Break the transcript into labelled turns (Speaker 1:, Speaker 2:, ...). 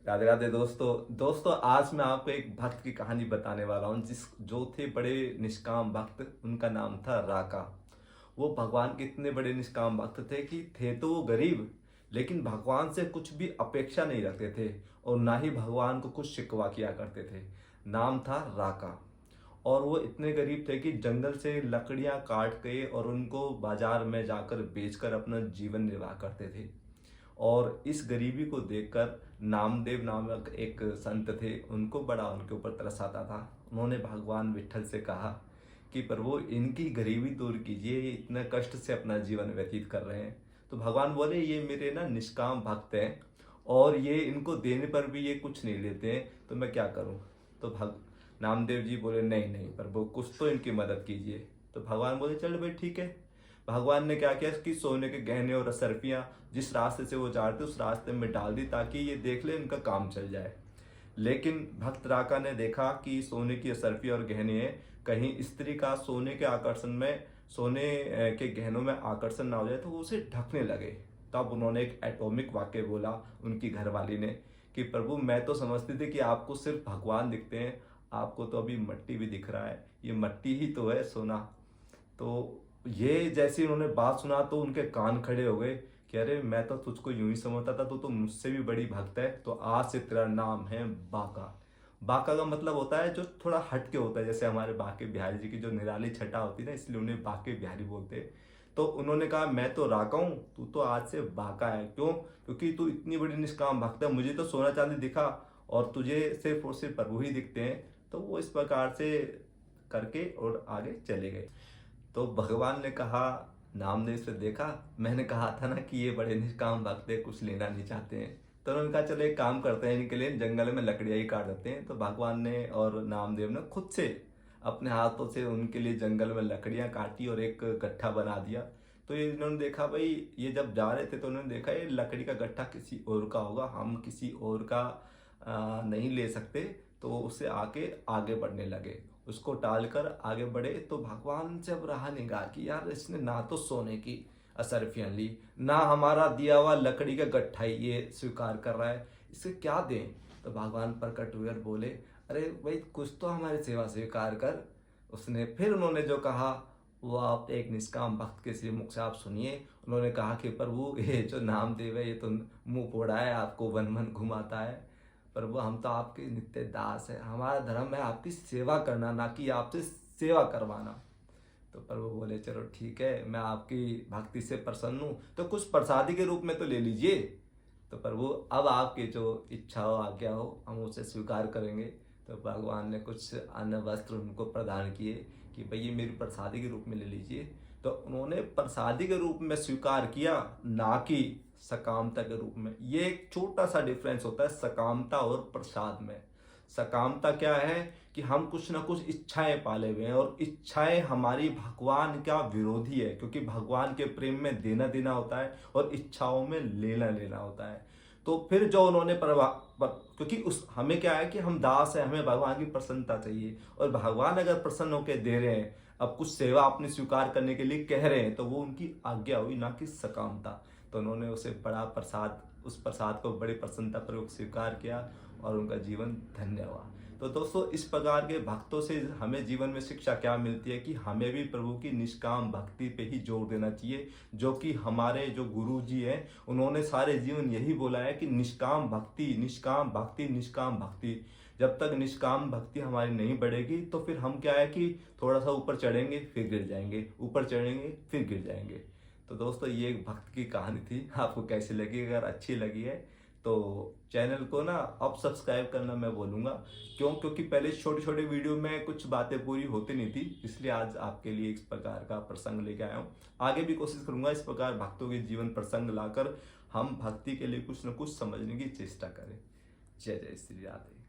Speaker 1: राधे राधे दोस्तों आज मैं आपको एक भक्त की कहानी बताने वाला हूँ जिस जो थे बड़े निष्काम भक्त। उनका नाम था राका। वो भगवान के इतने बड़े निष्काम भक्त थे कि थे तो वो गरीब, लेकिन भगवान से कुछ भी अपेक्षा नहीं रखते थे और ना ही भगवान को कुछ शिकवा किया करते थे। नाम था राका। और वो इतने गरीब थे कि जंगल से लकड़ियां काट के और उनको बाजार में जाकर बेचकर अपना जीवन निर्वाह करते थे। और इस गरीबी को देखकर नामदेव नामक एक संत थे, उनको बड़ा उनके ऊपर तरस आता था। उन्होंने भगवान विट्ठल से कहा कि प्रभु इनकी गरीबी दूर कीजिए, ये इतना कष्ट से अपना जीवन व्यतीत कर रहे हैं। तो भगवान बोले ये मेरे ना निष्काम भक्त हैं और ये इनको देने पर भी ये कुछ नहीं लेते हैं, तो मैं क्या करूं। तो नामदेव जी बोले नहीं नहीं प्रभु कुछ तो इनकी मदद कीजिए। तो भगवान बोले चल भाई ठीक है। भगवान ने क्या किया कि सोने के गहने और असरफियां जिस रास्ते से वो जा रहे थे उस रास्ते में डाल दी ताकि ये देख ले इनका काम चल जाए। लेकिन भक्त राका ने देखा कि सोने की असरफी और गहने कहीं स्त्री का सोने के आकर्षण में सोने के गहनों में आकर्षण ना हो जाए तो वो उसे ढकने लगे। तब उन्होंने एक एटॉमिक वाक्य बोला उनकी घरवाली ने कि प्रभु मैं तो समझती थी कि आपको सिर्फ भगवान दिखते हैं, आपको तो अभी मट्टी भी दिख रहा है, ये मट्टी ही तो है सोना। तो ये जैसे उन्होंने बात सुना तो उनके कान खड़े हो गए कि अरे मैं तो तुझको यूं ही समझता था, तो मुझसे भी बड़ी भक्त है, तो आज से तेरा नाम है बाका। बाका का मतलब होता है जो थोड़ा हट के होता है, जैसे हमारे बाके बिहारी जी की जो निराली छटा होती है ना, इसलिए उन्हें बाके बिहारी बोलते हैं। तो उन्होंने कहा मैं तो राका हूं, तू तो आज से बाका है। क्यों? क्योंकि तू इतनी बड़ी निष्काम भक्त है, मुझे तो सोना चांदी दिखा और तुझे सिर्फ और सिर्फ प्रभु ही दिखते हैं। तो वो इस प्रकार से करके और आगे चले गए। तो भगवान ने कहा नामदेव से देखा, मैंने कहा था ना कि ये बड़े निष्काम भक्त है, कुछ लेना नहीं चाहते हैं। तो उन्होंने कहा चलो एक काम करते हैं, इनके लिए जंगल में लकड़ियाँ ही काट देते हैं। तो भगवान ने और नामदेव ने खुद से अपने हाथों से उनके लिए जंगल में लकड़ियाँ काटी और एक गट्ठा बना दिया। तो ये इन्होंने देखा भाई, ये जब जा रहे थे तो उन्होंने देखा ये लकड़ी का गट्ठा किसी और का होगा, हम किसी और का नहीं ले सकते। तो उससे आके आगे बढ़ने लगे, उसको टालकर आगे बढ़े। तो भगवान से अब रहा नहीं गा कि यार इसने ना तो सोने की असरफियां ली, ना हमारा दिया हुआ लकड़ी का गट्ठा ही ये स्वीकार कर रहा है, इसे क्या दें। तो भगवान प्रकट हुए और बोले अरे भाई कुछ तो हमारी सेवा स्वीकार कर। उसने फिर उन्होंने जो कहा वो आप एक निष्काम भक्त के श्री मुख से आप सुनिए। उन्होंने कहा कि प्रभु ये जो नामदेव है ये तो मुंह फोड़ा है, आपको वन मन घुमाता है। प्रभु हम तो आपके नित्य दास है, हमारा धर्म है आपकी सेवा करना, ना कि आपसे सेवा करवाना। तो प्रभु बोले चलो ठीक है, मैं आपकी भक्ति से प्रसन्न हूँ, तो कुछ प्रसादी के रूप में तो ले लीजिए। तो प्रभु अब आपकी जो इच्छा हो आज्ञा हो हम उसे स्वीकार करेंगे। तो भगवान ने कुछ अन्न वस्त्र उनको प्रदान किए कि भाई ये मेरी प्रसादी के रूप में ले लीजिए। तो उन्होंने प्रसादी के रूप में स्वीकार किया, ना कि सकामता के रूप में। ये एक छोटा सा डिफरेंस होता है सकामता और प्रसाद में। सकामता क्या है कि हम कुछ ना कुछ इच्छाएं पाले हुए हैं और इच्छाएं हमारी भगवान का विरोधी है, क्योंकि भगवान के प्रेम में देना देना होता है और इच्छाओं में लेना लेना होता है। तो फिर जो उन्होंने क्योंकि उस हमें क्या है कि हम दास है, हमें भगवान की प्रसन्नता चाहिए, और भगवान अगर प्रसन्न होकर दे रहे हैं, अब कुछ सेवा अपनी स्वीकार करने के लिए कह रहे हैं, तो वो उनकी आज्ञा हुई, ना कि सकामता। तो उन्होंने उसे बड़ा प्रसाद, उस प्रसाद को बड़ी प्रसन्नता पूर्वक स्वीकार किया और उनका जीवन धन्य हुआ। तो दोस्तों इस प्रकार के भक्तों से हमें जीवन में शिक्षा क्या मिलती है कि हमें भी प्रभु की निष्काम भक्ति पे ही जोर देना चाहिए, जो कि हमारे जो गुरु जी हैं उन्होंने सारे जीवन यही बोला है कि निष्काम भक्ति निष्काम भक्ति निष्काम भक्ति। जब तक निष्काम भक्ति हमारी नहीं बढ़ेगी तो फिर हम क्या है कि थोड़ा सा ऊपर चढ़ेंगे फिर गिर जाएंगे, ऊपर चढ़ेंगे फिर गिर जाएंगे। तो दोस्तों ये एक भक्त की कहानी थी, आपको कैसी लगी? अगर अच्छी लगी है तो चैनल को ना अब सब्सक्राइब करना मैं बोलूँगा। क्यों? क्योंकि पहले छोटे छोटे वीडियो में कुछ बातें पूरी होती नहीं थी, इसलिए आज आपके लिए इस प्रकार का प्रसंग लेके आया हूँ। आगे भी कोशिश करूँगा इस प्रकार भक्तों के जीवन प्रसंग लाकर हम भक्ति के लिए कुछ न कुछ समझने की चेष्टा करें। जय जय श्री राधे।